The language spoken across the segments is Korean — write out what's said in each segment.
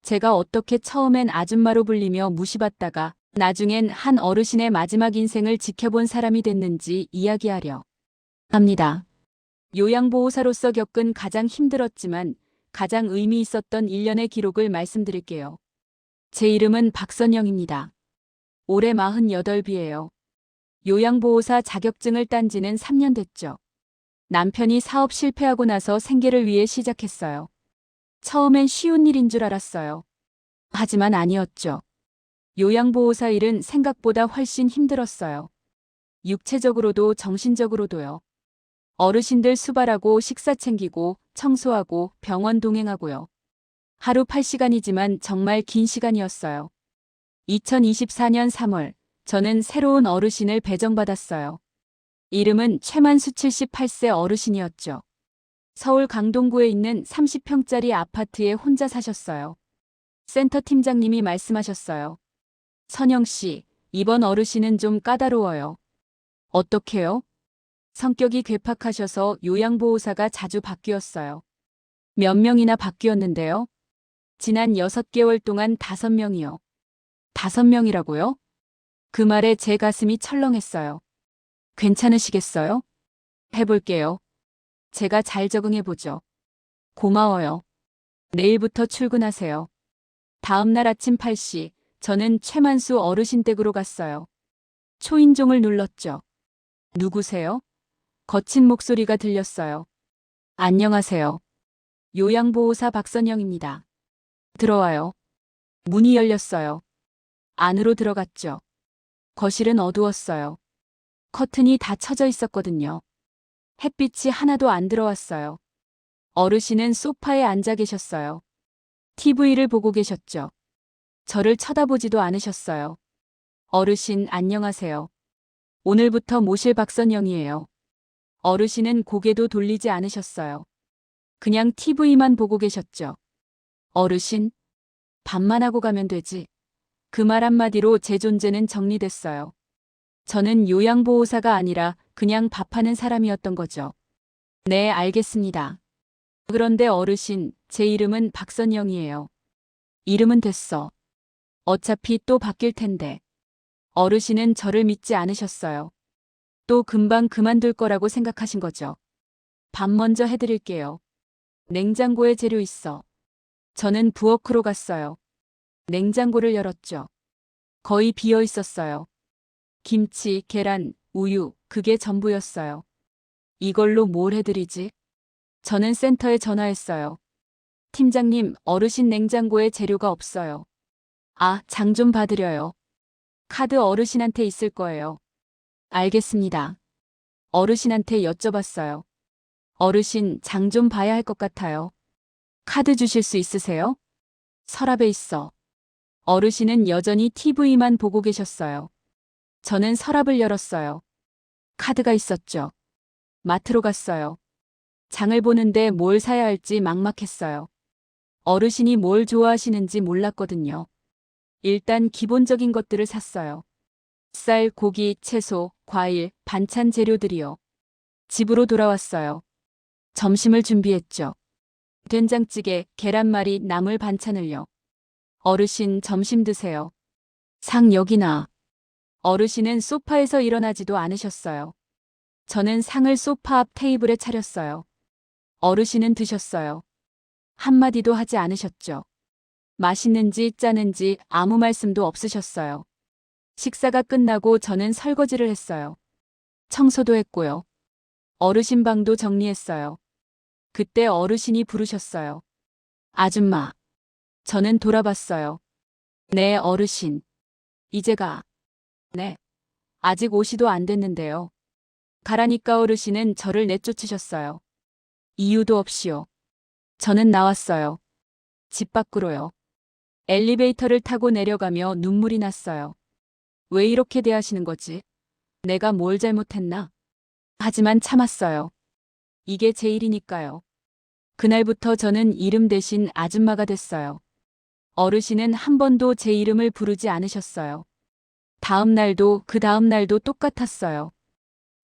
제가 어떻게 처음엔 아줌마로 불리며 무시받다가 나중엔 한 어르신의 마지막 인생을 지켜본 사람이 됐는지 이야기하려 합니다. 요양보호사로서 겪은 가장 힘들었지만 가장 의미 있었던 일련의 기록을 말씀드릴게요. 제 이름은 박선영입니다. 올해 48이에요. 요양보호사 자격증을 딴 지는 3년 됐죠. 남편이 사업 실패하고 나서 생계를 위해 시작했어요. 처음엔 쉬운 일인 줄 알았어요. 하지만 아니었죠. 요양보호사 일은 생각보다 훨씬 힘들었어요. 육체적으로도 정신적으로도요. 어르신들 수발하고 식사 챙기고 청소하고 병원 동행하고요. 하루 8시간이지만 정말 긴 시간이었어요. 2024년 3월, 저는 새로운 어르신을 배정받았어요. 이름은 최만수 78세 어르신이었죠. 서울 강동구에 있는 30평짜리 아파트에 혼자 사셨어요. 센터 팀장님이 말씀하셨어요. 선영 씨, 이번 어르신은 좀 까다로워요. 어떻게요? 성격이 괴팍하셔서 요양보호사가 자주 바뀌었어요. 몇 명이나 바뀌었는데요? 지난 6개월 동안 5명이요. 5명이라고요? 그 말에 제 가슴이 철렁했어요. 괜찮으시겠어요? 해볼게요. 제가 잘 적응해보죠. 고마워요. 내일부터 출근하세요. 다음 날 아침 8시, 저는 최만수 어르신 댁으로 갔어요. 초인종을 눌렀죠. 누구세요? 거친 목소리가 들렸어요. 안녕하세요. 요양보호사 박선영입니다. 들어와요. 문이 열렸어요. 안으로 들어갔죠. 거실은 어두웠어요. 커튼이 다 쳐져 있었거든요. 햇빛이 하나도 안 들어왔어요. 어르신은 소파에 앉아 계셨어요. TV를 보고 계셨죠. 저를 쳐다보지도 않으셨어요. 어르신 안녕하세요. 오늘부터 모실 박선영이에요. 어르신은 고개도 돌리지 않으셨어요. 그냥 TV만 보고 계셨죠. 어르신, 밥만 하고 가면 되지. 그 말 한마디로 제 존재는 정리됐어요. 저는 요양보호사가 아니라 그냥 밥하는 사람이었던 거죠. 네, 알겠습니다. 그런데 어르신, 제 이름은 박선영이에요. 이름은 됐어. 어차피 또 바뀔 텐데. 어르신은 저를 믿지 않으셨어요. 또 금방 그만둘 거라고 생각하신 거죠. 밥 먼저 해드릴게요. 냉장고에 재료 있어. 저는 부엌으로 갔어요. 냉장고를 열었죠. 거의 비어 있었어요. 김치, 계란, 우유, 그게 전부였어요. 이걸로 뭘 해드리지? 저는 센터에 전화했어요. 팀장님, 어르신 냉장고에 재료가 없어요. 아, 장 좀 봐드려요. 카드 어르신한테 있을 거예요. 알겠습니다. 어르신한테 여쭤봤어요. 어르신, 장 좀 봐야 할 것 같아요. 카드 주실 수 있으세요? 서랍에 있어. 어르신은 여전히 TV만 보고 계셨어요. 저는 서랍을 열었어요. 카드가 있었죠. 마트로 갔어요. 장을 보는데 뭘 사야 할지 막막했어요. 어르신이 뭘 좋아하시는지 몰랐거든요. 일단 기본적인 것들을 샀어요. 쌀, 고기, 채소, 과일, 반찬 재료들이요. 집으로 돌아왔어요. 점심을 준비했죠. 된장찌개, 계란말이, 나물 반찬을요. 어르신 점심 드세요. 상 여기나. 어르신은 소파에서 일어나지도 않으셨어요. 저는 상을 소파 앞 테이블에 차렸어요. 어르신은 드셨어요. 한마디도 하지 않으셨죠. 맛있는지 짜는지 아무 말씀도 없으셨어요. 식사가 끝나고 저는 설거지를 했어요. 청소도 했고요. 어르신 방도 정리했어요. 그때 어르신이 부르셨어요. 아줌마. 저는 돌아봤어요. 네, 어르신. 이제 가. 네. 아직 오시도 안 됐는데요. 가라니까 어르신은 저를 내쫓으셨어요. 이유도 없이요. 저는 나왔어요. 집 밖으로요. 엘리베이터를 타고 내려가며 눈물이 났어요. 왜 이렇게 대하시는 거지? 내가 뭘 잘못했나? 하지만 참았어요. 이게 제 일이니까요. 그날부터 저는 이름 대신 아줌마가 됐어요. 어르신은 한 번도 제 이름을 부르지 않으셨어요. 다음 날도 그 다음 날도 똑같았어요.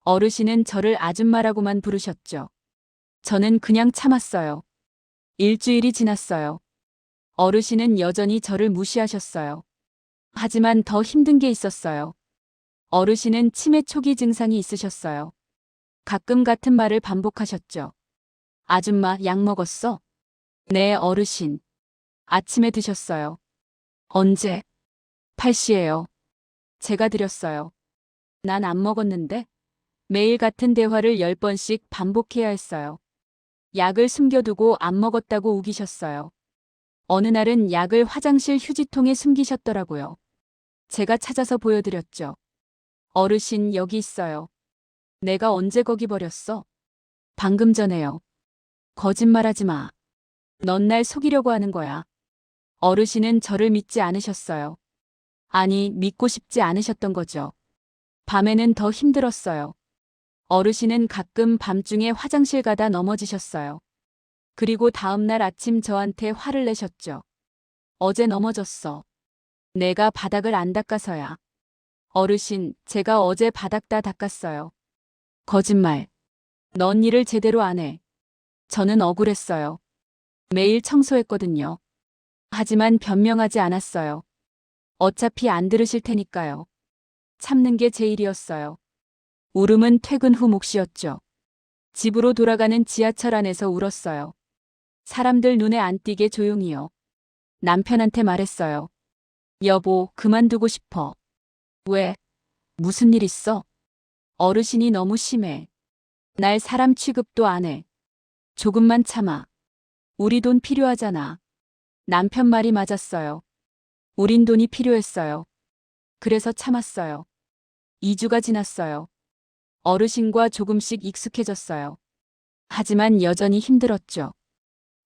어르신은 저를 아줌마라고만 부르셨죠. 저는 그냥 참았어요. 일주일이 지났어요. 어르신은 여전히 저를 무시하셨어요. 하지만 더 힘든 게 있었어요. 어르신은 치매 초기 증상이 있으셨어요. 가끔 같은 말을 반복하셨죠. 아줌마, 약 먹었어? 네, 어르신. 아침에 드셨어요. 언제? 8시예요. 제가 드렸어요. 난 안 먹었는데? 매일 같은 대화를 10번씩 반복해야 했어요. 약을 숨겨두고 안 먹었다고 우기셨어요. 어느 날은 약을 화장실 휴지통에 숨기셨더라고요. 제가 찾아서 보여드렸죠. 어르신, 여기 있어요. 내가 언제 거기 버렸어? 방금 전에요. 거짓말하지 마. 넌 날 속이려고 하는 거야. 어르신은 저를 믿지 않으셨어요. 아니, 믿고 싶지 않으셨던 거죠. 밤에는 더 힘들었어요. 어르신은 가끔 밤중에 화장실 가다 넘어지셨어요. 그리고 다음날 아침 저한테 화를 내셨죠. 어제 넘어졌어. 내가 바닥을 안 닦아서야. 어르신, 제가 어제 바닥 다 닦았어요. 거짓말. 넌 일을 제대로 안 해. 저는 억울했어요. 매일 청소했거든요. 하지만 변명하지 않았어요. 어차피 안 들으실 테니까요. 참는 게 제 일이었어요. 울음은 퇴근 후 몫이었죠. 집으로 돌아가는 지하철 안에서 울었어요. 사람들 눈에 안 띄게 조용히요. 남편한테 말했어요. 여보, 그만두고 싶어. 왜? 무슨 일 있어? 어르신이 너무 심해. 날 사람 취급도 안 해. 조금만 참아. 우리 돈 필요하잖아. 남편 말이 맞았어요. 우린 돈이 필요했어요. 그래서 참았어요. 2주가 지났어요. 어르신과 조금씩 익숙해졌어요. 하지만 여전히 힘들었죠.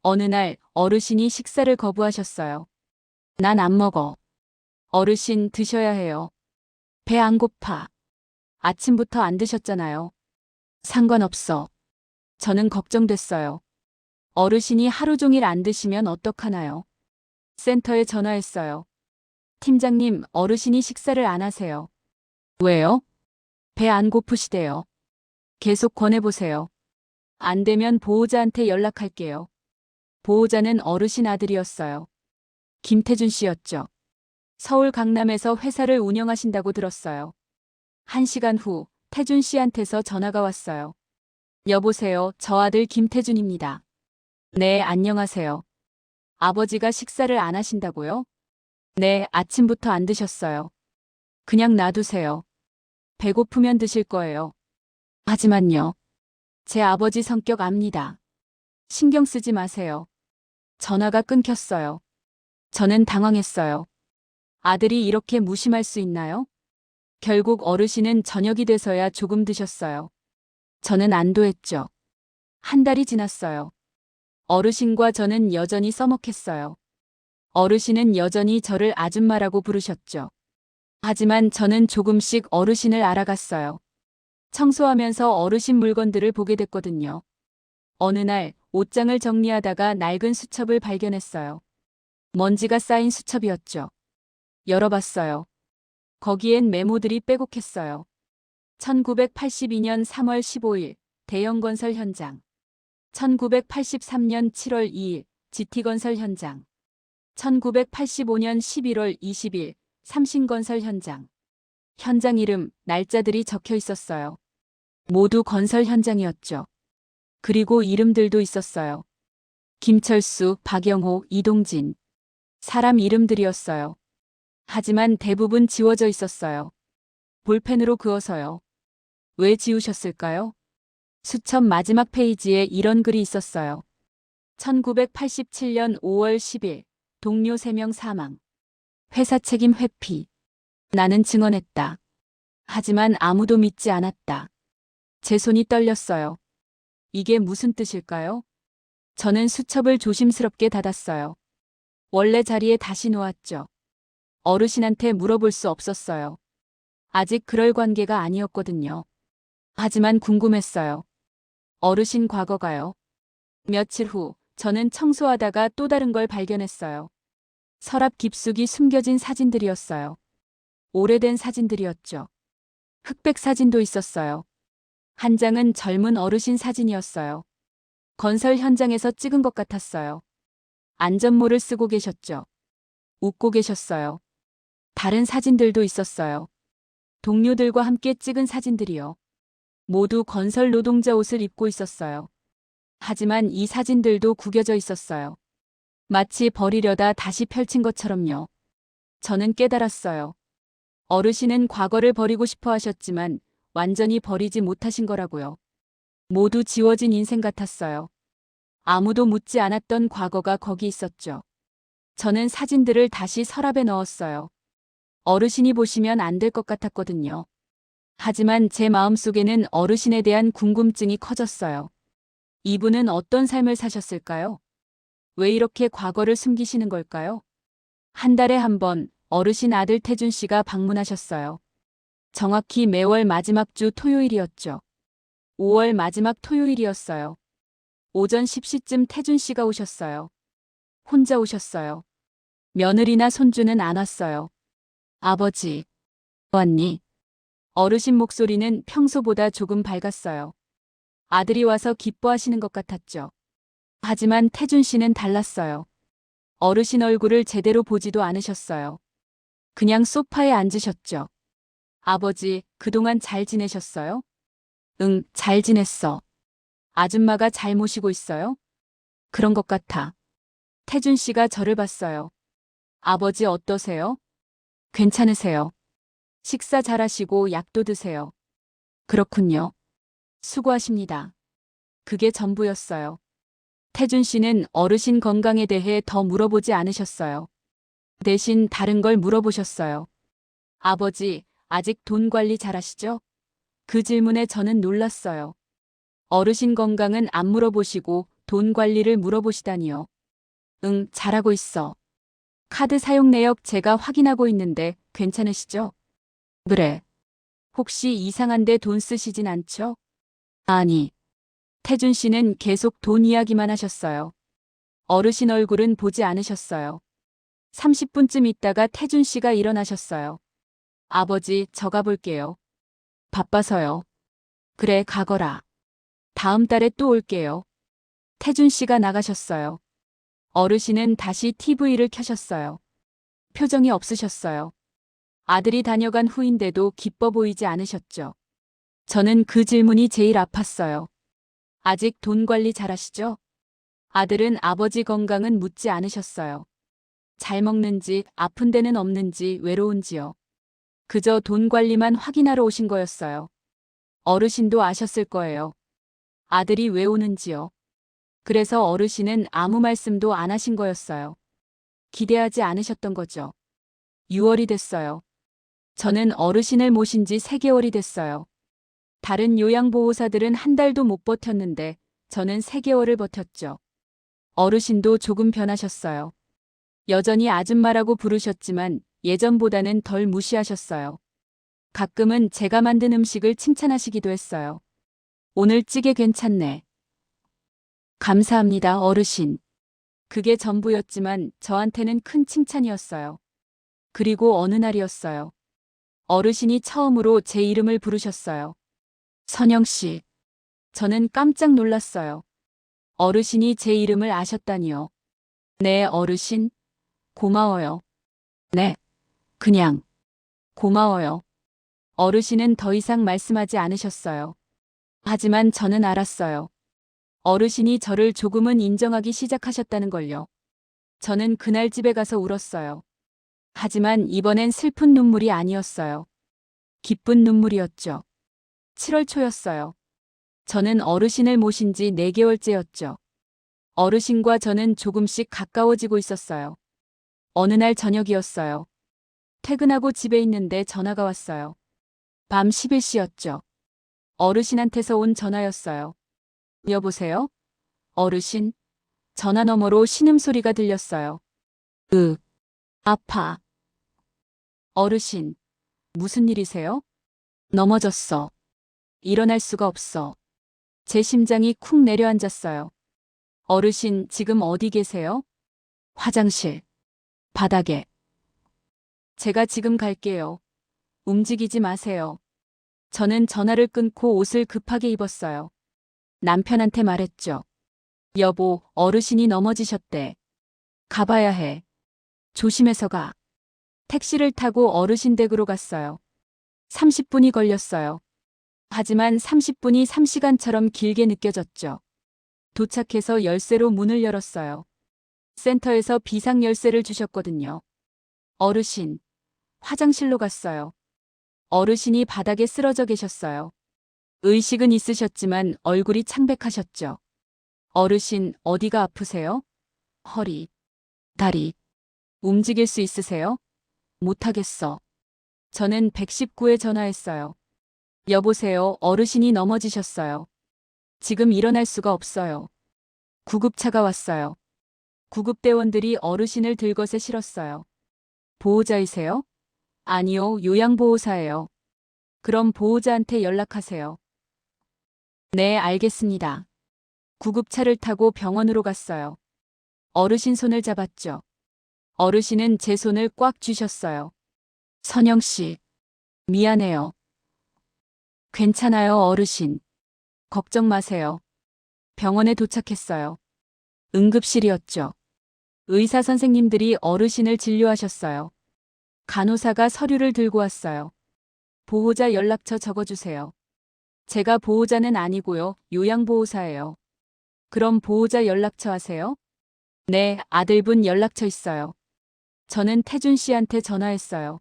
어느 날 어르신이 식사를 거부하셨어요. 난 안 먹어. 어르신, 드셔야 해요. 배 안 고파. 아침부터 안 드셨잖아요. 상관없어. 저는 걱정됐어요. 어르신이 하루 종일 안 드시면 어떡하나요? 센터에 전화했어요. 팀장님, 어르신이 식사를 안 하세요. 왜요? 배 안 고프시대요. 계속 권해보세요. 안 되면 보호자한테 연락할게요. 보호자는 어르신 아들이었어요. 김태준 씨였죠. 서울 강남에서 회사를 운영하신다고 들었어요. 1시간 후 태준 씨한테서 전화가 왔어요. 여보세요, 저 아들 김태준입니다. 네, 안녕하세요. 아버지가 식사를 안 하신다고요? 네, 아침부터 안 드셨어요. 그냥 놔두세요. 배고프면 드실 거예요. 하지만요. 제 아버지 성격 압니다. 신경 쓰지 마세요. 전화가 끊겼어요. 저는 당황했어요. 아들이 이렇게 무심할 수 있나요? 결국 어르신은 저녁이 돼서야 조금 드셨어요. 저는 안도했죠. 한 달이 지났어요. 어르신과 저는 여전히 써먹했어요. 어르신은 여전히 저를 아줌마라고 부르셨죠. 하지만 저는 조금씩 어르신을 알아갔어요. 청소하면서 어르신 물건들을 보게 됐거든요. 어느 날 옷장을 정리하다가 낡은 수첩을 발견했어요. 먼지가 쌓인 수첩이었죠. 열어봤어요. 거기엔 메모들이 빼곡했어요. 1982년 3월 15일 대형건설 현장. 1983년 7월 2일 GT건설 현장. 1985년 11월 20일 삼신건설 현장. 현장 이름, 날짜들이 적혀 있었어요. 모두 건설 현장이었죠. 그리고 이름들도 있었어요. 김철수, 박영호, 이동진. 사람 이름들이었어요. 하지만 대부분 지워져 있었어요. 볼펜으로 그어서요. 왜 지우셨을까요? 수첩 마지막 페이지에 이런 글이 있었어요. 1987년 5월 10일 동료 3명 사망. 회사 책임 회피. 나는 증언했다. 하지만 아무도 믿지 않았다. 제 손이 떨렸어요. 이게 무슨 뜻일까요? 저는 수첩을 조심스럽게 닫았어요. 원래 자리에 다시 놓았죠. 어르신한테 물어볼 수 없었어요. 아직 그럴 관계가 아니었거든요. 하지만 궁금했어요. 어르신 과거가요. 며칠 후 저는 청소하다가 또 다른 걸 발견했어요. 서랍 깊숙이 숨겨진 사진들이었어요. 오래된 사진들이었죠. 흑백 사진도 있었어요. 한 장은 젊은 어르신 사진이었어요. 건설 현장에서 찍은 것 같았어요. 안전모를 쓰고 계셨죠. 웃고 계셨어요. 다른 사진들도 있었어요. 동료들과 함께 찍은 사진들이요. 모두 건설 노동자 옷을 입고 있었어요. 하지만 이 사진들도 구겨져 있었어요. 마치 버리려다 다시 펼친 것처럼요. 저는 깨달았어요. 어르신은 과거를 버리고 싶어 하셨지만 완전히 버리지 못하신 거라고요. 모두 지워진 인생 같았어요. 아무도 묻지 않았던 과거가 거기 있었죠. 저는 사진들을 다시 서랍에 넣었어요. 어르신이 보시면 안 될 것 같았거든요. 하지만 제 마음속에는 어르신에 대한 궁금증이 커졌어요. 이분은 어떤 삶을 사셨을까요? 왜 이렇게 과거를 숨기시는 걸까요? 한 달에 한 번 어르신 아들 태준 씨가 방문하셨어요. 정확히 매월 마지막 주 토요일이었죠. 5월 마지막 토요일이었어요. 오전 10시쯤 태준 씨가 오셨어요. 혼자 오셨어요. 며느리나 손주는 안 왔어요. 아버지, 왔니? 어르신 목소리는 평소보다 조금 밝았어요. 아들이 와서 기뻐하시는 것 같았죠. 하지만 태준 씨는 달랐어요. 어르신 얼굴을 제대로 보지도 않으셨어요. 그냥 소파에 앉으셨죠. 아버지, 그동안 잘 지내셨어요? 응, 잘 지냈어. 아줌마가 잘 모시고 있어요? 그런 것 같아. 태준 씨가 저를 봤어요. 아버지 어떠세요? 괜찮으세요? 식사 잘하시고 약도 드세요. 그렇군요. 수고하십니다. 그게 전부였어요. 태준 씨는 어르신 건강에 대해 더 물어보지 않으셨어요. 대신 다른 걸 물어보셨어요. 아버지, 아직 돈 관리 잘하시죠? 그 질문에 저는 놀랐어요. 어르신 건강은 안 물어보시고 돈 관리를 물어보시다니요. 응, 잘하고 있어. 카드 사용 내역 제가 확인하고 있는데 괜찮으시죠? 그래. 혹시 이상한데 돈 쓰시진 않죠? 아니. 태준 씨는 계속 돈 이야기만 하셨어요. 어르신 얼굴은 보지 않으셨어요. 30분쯤 있다가 태준 씨가 일어나셨어요. 아버지, 저 가볼게요. 바빠서요. 그래, 가거라. 다음 달에 또 올게요. 태준 씨가 나가셨어요. 어르신은 다시 TV를 켜셨어요. 표정이 없으셨어요. 아들이 다녀간 후인데도 기뻐 보이지 않으셨죠. 저는 그 질문이 제일 아팠어요. 아직 돈 관리 잘하시죠? 아들은 아버지 건강은 묻지 않으셨어요. 잘 먹는지, 아픈 데는 없는지, 외로운지요. 그저 돈 관리만 확인하러 오신 거였어요. 어르신도 아셨을 거예요. 아들이 왜 오는지요. 그래서 어르신은 아무 말씀도 안 하신 거였어요. 기대하지 않으셨던 거죠. 6월이 됐어요. 저는 어르신을 모신 지 3개월이 됐어요. 다른 요양보호사들은 한 달도 못 버텼는데 저는 3개월을 버텼죠. 어르신도 조금 변하셨어요. 여전히 아줌마라고 부르셨지만 예전보다는 덜 무시하셨어요. 가끔은 제가 만든 음식을 칭찬하시기도 했어요. 오늘 찌개 괜찮네. 감사합니다, 어르신. 그게 전부였지만 저한테는 큰 칭찬이었어요. 그리고 어느 날이었어요. 어르신이 처음으로 제 이름을 부르셨어요. 선영 씨. 저는 깜짝 놀랐어요. 어르신이 제 이름을 아셨다니요. 네, 어르신. 고마워요. 네. 그냥. 고마워요. 어르신은 더 이상 말씀하지 않으셨어요. 하지만 저는 알았어요. 어르신이 저를 조금은 인정하기 시작하셨다는 걸요. 저는 그날 집에 가서 울었어요. 하지만 이번엔 슬픈 눈물이 아니었어요. 기쁜 눈물이었죠. 7월 초였어요. 저는 어르신을 모신 지 4개월째였죠. 어르신과 저는 조금씩 가까워지고 있었어요. 어느 날 저녁이었어요. 퇴근하고 집에 있는데 전화가 왔어요. 밤 11시였죠. 어르신한테서 온 전화였어요. 여보세요? 어르신? 전화 너머로 신음소리가 들렸어요. 아파. 어르신, 무슨 일이세요? 넘어졌어. 일어날 수가 없어. 제 심장이 쿵 내려앉았어요. 어르신, 지금 어디 계세요? 화장실. 바닥에. 제가 지금 갈게요. 움직이지 마세요. 저는 전화를 끊고 옷을 급하게 입었어요. 남편한테 말했죠. 여보, 어르신이 넘어지셨대. 가봐야 해. 조심해서 가. 택시를 타고 어르신 댁으로 갔어요. 30분이 걸렸어요. 하지만 30분이 3시간처럼 길게 느껴졌죠. 도착해서 열쇠로 문을 열었어요. 센터에서 비상 열쇠를 주셨거든요. 어르신, 화장실로 갔어요. 어르신이 바닥에 쓰러져 계셨어요. 의식은 있으셨지만 얼굴이 창백하셨죠. 어르신, 어디가 아프세요? 허리, 다리. 움직일 수 있으세요? 못하겠어. 저는 119에 전화했어요. 여보세요, 어르신이 넘어지셨어요. 지금 일어날 수가 없어요. 구급차가 왔어요. 구급대원들이 어르신을 들것에 실었어요. 보호자이세요? 아니요, 요양보호사예요. 그럼 보호자한테 연락하세요. 네, 알겠습니다. 구급차를 타고 병원으로 갔어요. 어르신 손을 잡았죠. 어르신은 제 손을 꽉 쥐셨어요. 선영 씨, 미안해요. 괜찮아요, 어르신. 걱정 마세요. 병원에 도착했어요. 응급실이었죠. 의사 선생님들이 어르신을 진료하셨어요. 간호사가 서류를 들고 왔어요. 보호자 연락처 적어주세요. 제가 보호자는 아니고요, 요양보호사예요. 그럼 보호자 연락처 하세요? 네, 아들분 연락처 있어요. 저는 태준 씨한테 전화했어요.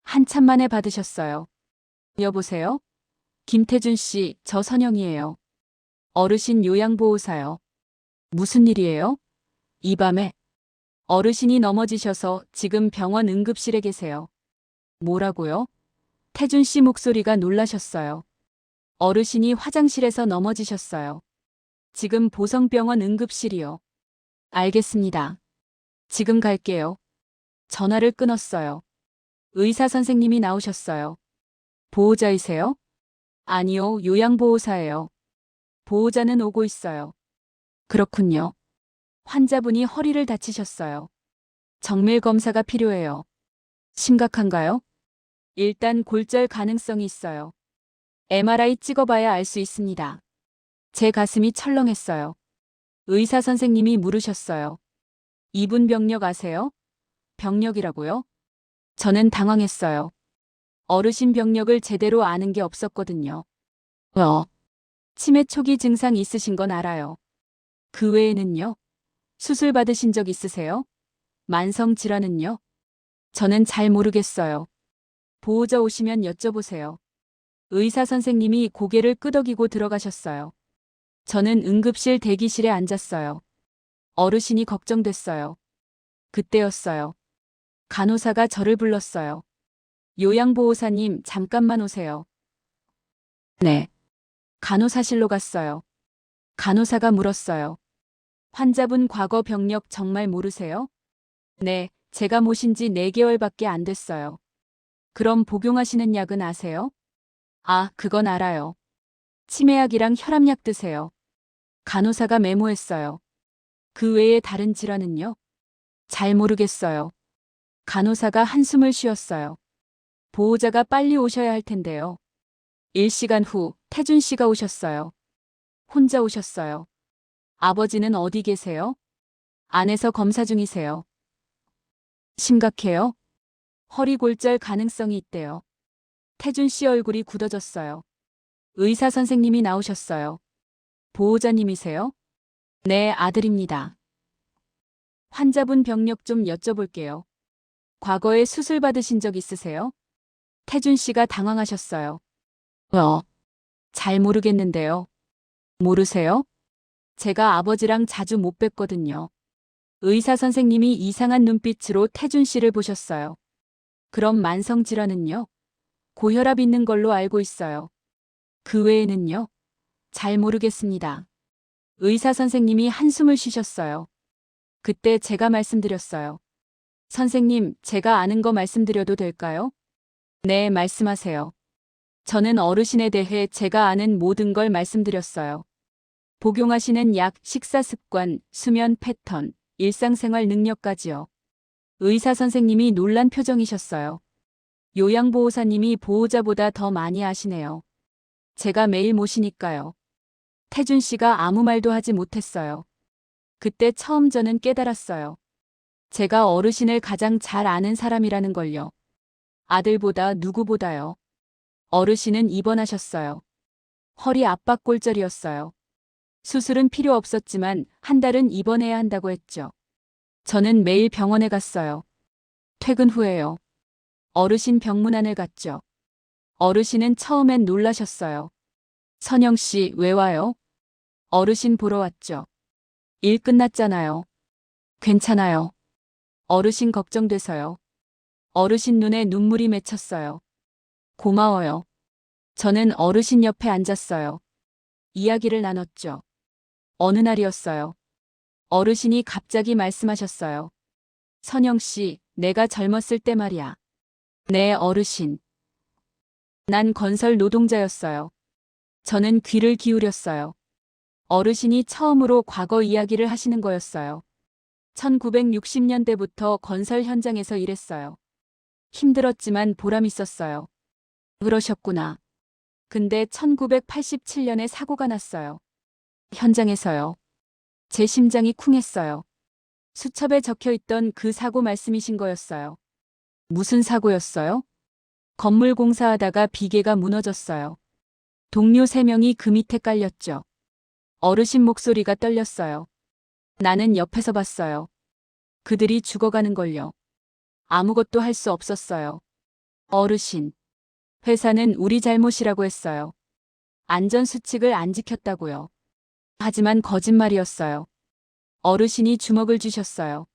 한참 만에 받으셨어요. 여보세요? 김태준 씨, 저 선영이에요. 어르신 요양보호사요. 무슨 일이에요? 이 밤에 어르신이 넘어지셔서 지금 병원 응급실에 계세요. 뭐라고요? 태준 씨 목소리가 놀라셨어요. 어르신이 화장실에서 넘어지셨어요. 지금 보성병원 응급실이요. 알겠습니다. 지금 갈게요. 전화를 끊었어요. 의사 선생님이 나오셨어요. 보호자이세요? 아니요, 요양보호사예요. 보호자는 오고 있어요. 그렇군요. 환자분이 허리를 다치셨어요. 정밀 검사가 필요해요. 심각한가요? 일단 골절 가능성이 있어요. MRI 찍어봐야 알 수 있습니다. 제 가슴이 철렁했어요. 의사 선생님이 물으셨어요. 이분 병력 아세요? 병력이라고요? 저는 당황했어요. 어르신 병력을 제대로 아는 게 없었거든요. 치매 초기 증상 있으신 건 알아요. 그 외에는요? 수술 받으신 적 있으세요? 만성 질환은요? 저는 잘 모르겠어요. 보호자 오시면 여쭤보세요. 의사 선생님이 고개를 끄덕이고 들어가셨어요. 저는 응급실 대기실에 앉았어요. 어르신이 걱정됐어요. 그때였어요. 간호사가 저를 불렀어요. 요양보호사님, 잠깐만 오세요. 네. 간호사실로 갔어요. 간호사가 물었어요. 환자분 과거 병력 정말 모르세요? 네, 제가 모신 지 4개월밖에 안 됐어요. 그럼 복용하시는 약은 아세요? 아, 그건 알아요. 치매약이랑 혈압약 드세요. 간호사가 메모했어요. 그 외에 다른 질환은요? 잘 모르겠어요. 간호사가 한숨을 쉬었어요. 보호자가 빨리 오셔야 할 텐데요. 1시간 후 태준 씨가 오셨어요. 혼자 오셨어요. 아버지는 어디 계세요? 안에서 검사 중이세요. 심각해요? 허리 골절 가능성이 있대요. 태준 씨 얼굴이 굳어졌어요. 의사 선생님이 나오셨어요. 보호자님이세요? 네, 아들입니다. 환자분 병력 좀 여쭤볼게요. 과거에 수술 받으신 적 있으세요? 태준 씨가 당황하셨어요. 잘 모르겠는데요. 모르세요? 제가 아버지랑 자주 못 뵀거든요. 의사 선생님이 이상한 눈빛으로 태준 씨를 보셨어요. 그럼 만성 질환은요? 고혈압 있는 걸로 알고 있어요. 그 외에는요? 잘 모르겠습니다. 의사 선생님이 한숨을 쉬셨어요. 그때 제가 말씀드렸어요. 선생님, 제가 아는 거 말씀드려도 될까요? 네, 말씀하세요. 저는 어르신에 대해 제가 아는 모든 걸 말씀드렸어요. 복용하시는 약, 식사 습관, 수면 패턴, 일상생활 능력까지요. 의사 선생님이 놀란 표정이셨어요. 요양보호사님이 보호자보다 더 많이 아시네요. 제가 매일 모시니까요. 태준 씨가 아무 말도 하지 못했어요. 그때 처음 저는 깨달았어요. 제가 어르신을 가장 잘 아는 사람이라는 걸요. 아들보다 누구보다요. 어르신은 입원하셨어요. 허리 압박 골절이었어요. 수술은 필요 없었지만 한 달은 입원해야 한다고 했죠. 저는 매일 병원에 갔어요. 퇴근 후에요. 어르신 병문안을 갔죠. 어르신은 처음엔 놀라셨어요. 선영 씨, 왜 와요? 어르신 보러 왔죠. 일 끝났잖아요. 괜찮아요. 어르신 걱정돼서요. 어르신 눈에 눈물이 맺혔어요. 고마워요. 저는 어르신 옆에 앉았어요. 이야기를 나눴죠. 어느 날이었어요. 어르신이 갑자기 말씀하셨어요. 선영 씨, 내가 젊었을 때 말이야. 네, 어르신. 난 건설 노동자였어요. 저는 귀를 기울였어요. 어르신이 처음으로 과거 이야기를 하시는 거였어요. 1960년대부터 건설 현장에서 일했어요. 힘들었지만 보람 있었어요. 그러셨구나. 근데 1987년에 사고가 났어요. 현장에서요. 제 심장이 쿵했어요. 수첩에 적혀 있던 그 사고 말씀이신 거였어요. 무슨 사고였어요? 건물 공사하다가 비계가 무너졌어요. 동료 3명이 그 밑에 깔렸죠. 어르신 목소리가 떨렸어요. 나는 옆에서 봤어요. 그들이 죽어가는 걸요. 아무것도 할 수 없었어요. 어르신. 회사는 우리 잘못이라고 했어요. 안전수칙을 안 지켰다고요. 하지만 거짓말이었어요. 어르신이 주먹을 쥐셨어요.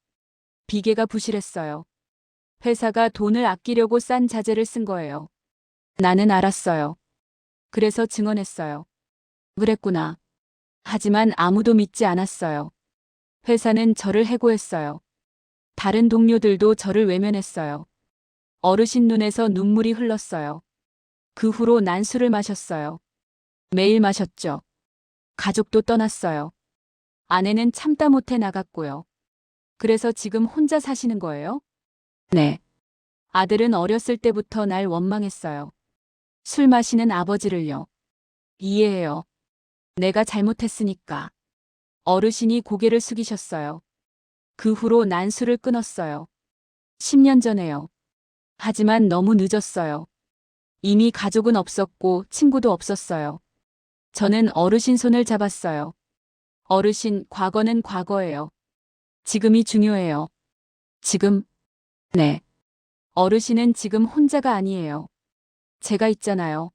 비계가 부실했어요. 회사가 돈을 아끼려고 싼 자재를 쓴 거예요. 나는 알았어요. 그래서 증언했어요. 그랬구나. 하지만 아무도 믿지 않았어요. 회사는 저를 해고했어요. 다른 동료들도 저를 외면했어요. 어르신 눈에서 눈물이 흘렀어요. 그 후로 난 술을 마셨어요. 매일 마셨죠. 가족도 떠났어요. 아내는 참다 못해 나갔고요. 그래서 지금 혼자 사시는 거예요? 네. 아들은 어렸을 때부터 날 원망했어요. 술 마시는 아버지를요. 이해해요. 내가 잘못했으니까. 어르신이 고개를 숙이셨어요. 그 후로 난 술을 끊었어요. 10년 전에요. 하지만 너무 늦었어요. 이미 가족은 없었고 친구도 없었어요. 저는 어르신 손을 잡았어요. 어르신, 과거는 과거예요. 지금이 중요해요. 지금? 네. 어르신은 지금 혼자가 아니에요. 제가 있잖아요.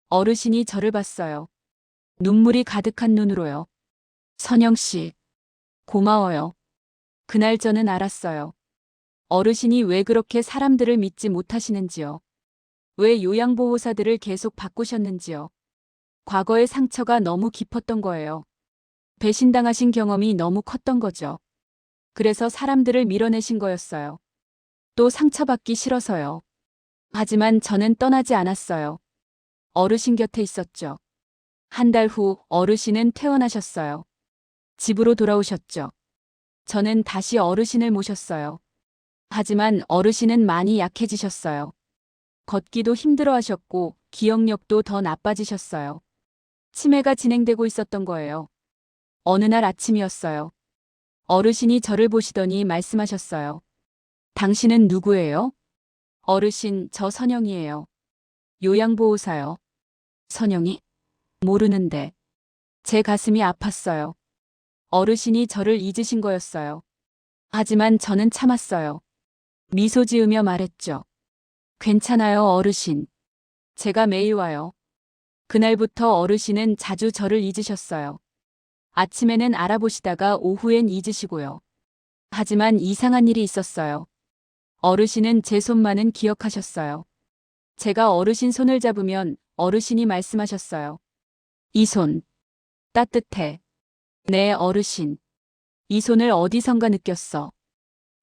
어르신이 저를 봤어요. 눈물이 가득한 눈으로요. 선영 씨, 고마워요. 그날 저는 알았어요. 어르신이 왜 그렇게 사람들을 믿지 못하시는지요. 왜 요양보호사들을 계속 바꾸셨는지요. 과거의 상처가 너무 깊었던 거예요. 배신당하신 경험이 너무 컸던 거죠. 그래서 사람들을 밀어내신 거였어요. 또 상처받기 싫어서요. 하지만 저는 떠나지 않았어요. 어르신 곁에 있었죠. 한 달 후 어르신은 퇴원하셨어요. 집으로 돌아오셨죠. 저는 다시 어르신을 모셨어요. 하지만 어르신은 많이 약해지셨어요. 걷기도 힘들어하셨고 기억력도 더 나빠지셨어요. 치매가 진행되고 있었던 거예요. 어느 날 아침이었어요. 어르신이 저를 보시더니 말씀하셨어요. 당신은 누구예요? 어르신, 저 선영이에요. 요양보호사요. 선영이? 모르는데. 제 가슴이 아팠어요. 어르신이 저를 잊으신 거였어요. 하지만 저는 참았어요. 미소 지으며 말했죠. 괜찮아요, 어르신. 제가 매일 와요. 그날부터 어르신은 자주 저를 잊으셨어요. 아침에는 알아보시다가 오후엔 잊으시고요. 하지만 이상한 일이 있었어요. 어르신은 제 손만은 기억하셨어요. 제가 어르신 손을 잡으면 어르신이 말씀하셨어요. 이 손. 따뜻해. 네, 어르신. 이 손을 어디선가 느꼈어.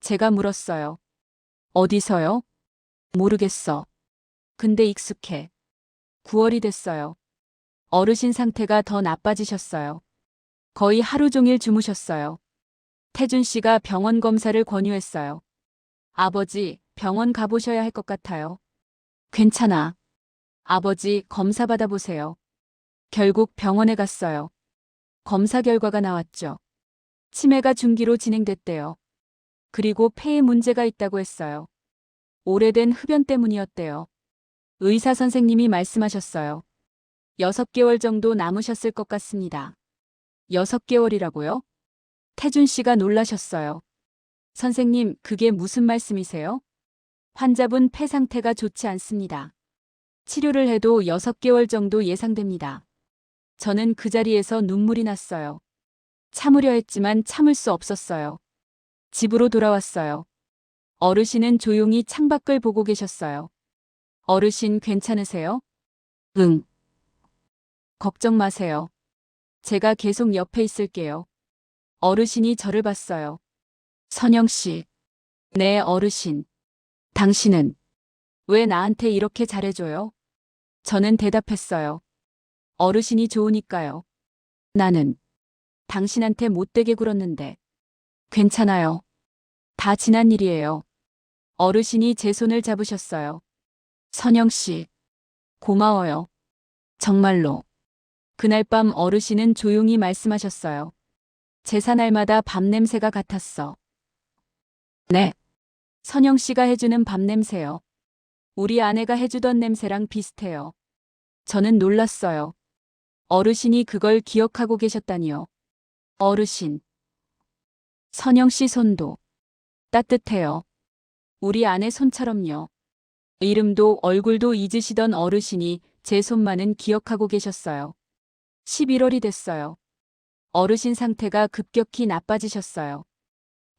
제가 물었어요. 어디서요? 모르겠어. 근데 익숙해. 9월이 됐어요. 어르신 상태가 더 나빠지셨어요. 거의 하루 종일 주무셨어요. 태준 씨가 병원 검사를 권유했어요. 아버지, 병원 가보셔야 할 것 같아요. 괜찮아. 아버지, 검사 받아보세요. 결국 병원에 갔어요. 검사 결과가 나왔죠. 치매가 중기로 진행됐대요. 그리고 폐에 문제가 있다고 했어요. 오래된 흡연 때문이었대요. 의사 선생님이 말씀하셨어요. 6개월 정도 남으셨을 것 같습니다. 6개월이라고요? 태준 씨가 놀라셨어요. 선생님, 그게 무슨 말씀이세요? 환자분 폐 상태가 좋지 않습니다. 치료를 해도 6개월 정도 예상됩니다. 저는 그 자리에서 눈물이 났어요. 참으려 했지만 참을 수 없었어요. 집으로 돌아왔어요. 어르신은 조용히 창밖을 보고 계셨어요. 어르신 괜찮으세요? 응. 걱정 마세요. 제가 계속 옆에 있을게요. 어르신이 저를 봤어요. 선영 씨. 네, 어르신. 당신은 왜 나한테 이렇게 잘해줘요? 저는 대답했어요. 어르신이 좋으니까요. 나는 당신한테 못되게 굴었는데. 괜찮아요. 다 지난 일이에요. 어르신이 제 손을 잡으셨어요. 선영 씨. 고마워요. 정말로. 그날 밤 어르신은 조용히 말씀하셨어요. 제사날마다 밥 냄새가 같았어. 네. 선영 씨가 해주는 밥 냄새요. 우리 아내가 해주던 냄새랑 비슷해요. 저는 놀랐어요. 어르신이 그걸 기억하고 계셨다니요. 어르신. 선영 씨 손도 따뜻해요. 우리 아내 손처럼요. 이름도 얼굴도 잊으시던 어르신이 제 손만은 기억하고 계셨어요. 11월이 됐어요. 어르신 상태가 급격히 나빠지셨어요.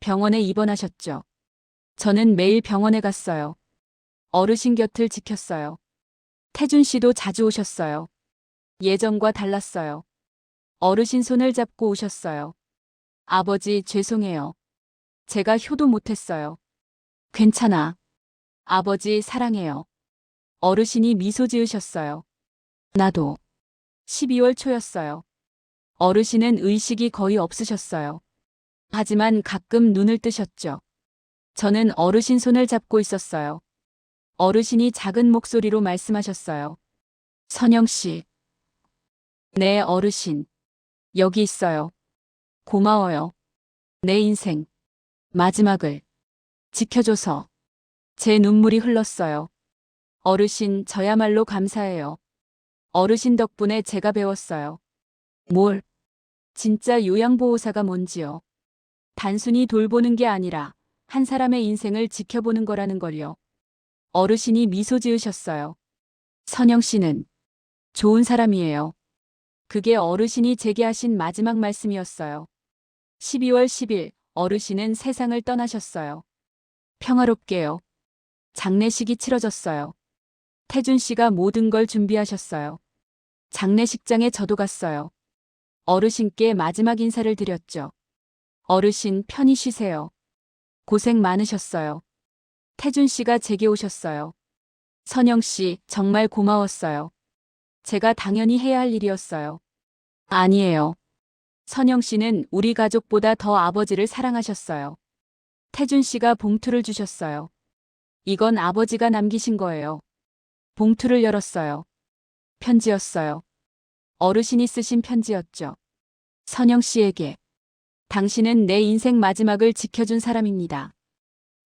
병원에 입원하셨죠. 저는 매일 병원에 갔어요. 어르신 곁을 지켰어요. 태준 씨도 자주 오셨어요. 예전과 달랐어요. 어르신 손을 잡고 오셨어요. 아버지, 죄송해요. 제가 효도 못했어요. 괜찮아. 아버지, 사랑해요. 어르신이 미소 지으셨어요. 나도. 12월 초였어요. 어르신은 의식이 거의 없으셨어요. 하지만 가끔 눈을 뜨셨죠. 저는 어르신 손을 잡고 있었어요. 어르신이 작은 목소리로 말씀하셨어요. 선영 씨. 네, 어르신. 여기 있어요. 고마워요. 내 인생 마지막을 지켜줘서. 제 눈물이 흘렀어요. 어르신, 저야말로 감사해요. 어르신 덕분에 제가 배웠어요. 뭘? 진짜 요양보호사가 뭔지요. 단순히 돌보는 게 아니라 한 사람의 인생을 지켜보는 거라는 걸요. 어르신이 미소 지으셨어요. 선영 씨는 좋은 사람이에요. 그게 어르신이 제게 하신 마지막 말씀이었어요. 12월 10일, 어르신은 세상을 떠나셨어요. 평화롭게요. 장례식이 치러졌어요. 태준 씨가 모든 걸 준비하셨어요. 장례식장에 저도 갔어요. 어르신께 마지막 인사를 드렸죠. 어르신, 편히 쉬세요. 고생 많으셨어요. 태준 씨가 제게 오셨어요. 선영 씨, 정말 고마웠어요. 제가 당연히 해야 할 일이었어요. 아니에요. 선영 씨는 우리 가족보다 더 아버지를 사랑하셨어요. 태준 씨가 봉투를 주셨어요. 이건 아버지가 남기신 거예요. 봉투를 열었어요. 편지였어요. 어르신이 쓰신 편지였죠. 선영 씨에게. 당신은 내 인생 마지막을 지켜준 사람입니다.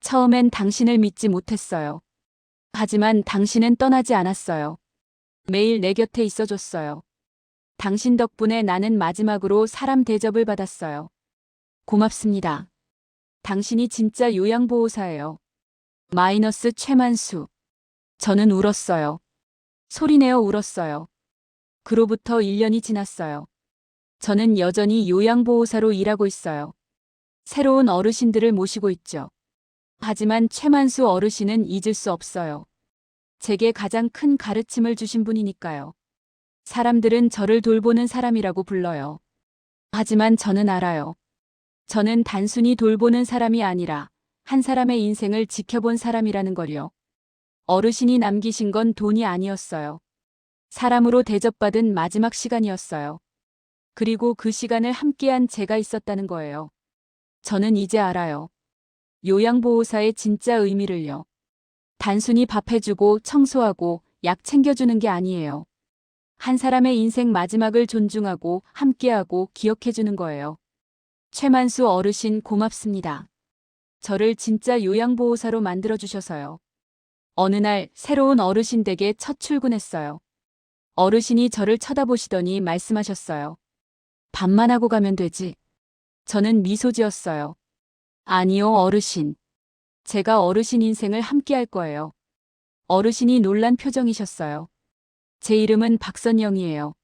처음엔 당신을 믿지 못했어요. 하지만 당신은 떠나지 않았어요. 매일 내 곁에 있어줬어요. 당신 덕분에 나는 마지막으로 사람 대접을 받았어요. 고맙습니다. 당신이 진짜 요양보호사예요. 마이너스 최만수. 저는 울었어요. 소리내어 울었어요. 그로부터 1년이 지났어요. 저는 여전히 요양보호사로 일하고 있어요. 새로운 어르신들을 모시고 있죠. 하지만 최만수 어르신은 잊을 수 없어요. 제게 가장 큰 가르침을 주신 분이니까요. 사람들은 저를 돌보는 사람이라고 불러요. 하지만 저는 알아요. 저는 단순히 돌보는 사람이 아니라 한 사람의 인생을 지켜본 사람이라는 걸요. 어르신이 남기신 건 돈이 아니었어요. 사람으로 대접받은 마지막 시간이었어요. 그리고 그 시간을 함께한 제가 있었다는 거예요. 저는 이제 알아요. 요양보호사의 진짜 의미를요. 단순히 밥 해주고 청소하고 약 챙겨주는 게 아니에요. 한 사람의 인생 마지막을 존중하고 함께하고 기억해주는 거예요. 최만수 어르신 고맙습니다. 저를 진짜 요양보호사로 만들어주셔서요. 어느 날 새로운 어르신 댁에 첫 출근했어요. 어르신이 저를 쳐다보시더니 말씀하셨어요. 밥만 하고 가면 되지. 저는 미소 지었어요. 아니요, 어르신. 제가 어르신 인생을 함께 할 거예요. 어르신이 놀란 표정이셨어요. 제 이름은 박선영이에요.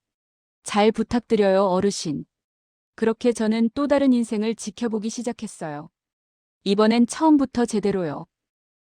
잘 부탁드려요, 어르신. 그렇게 저는 또 다른 인생을 지켜보기 시작했어요. 이번엔 처음부터 제대로요.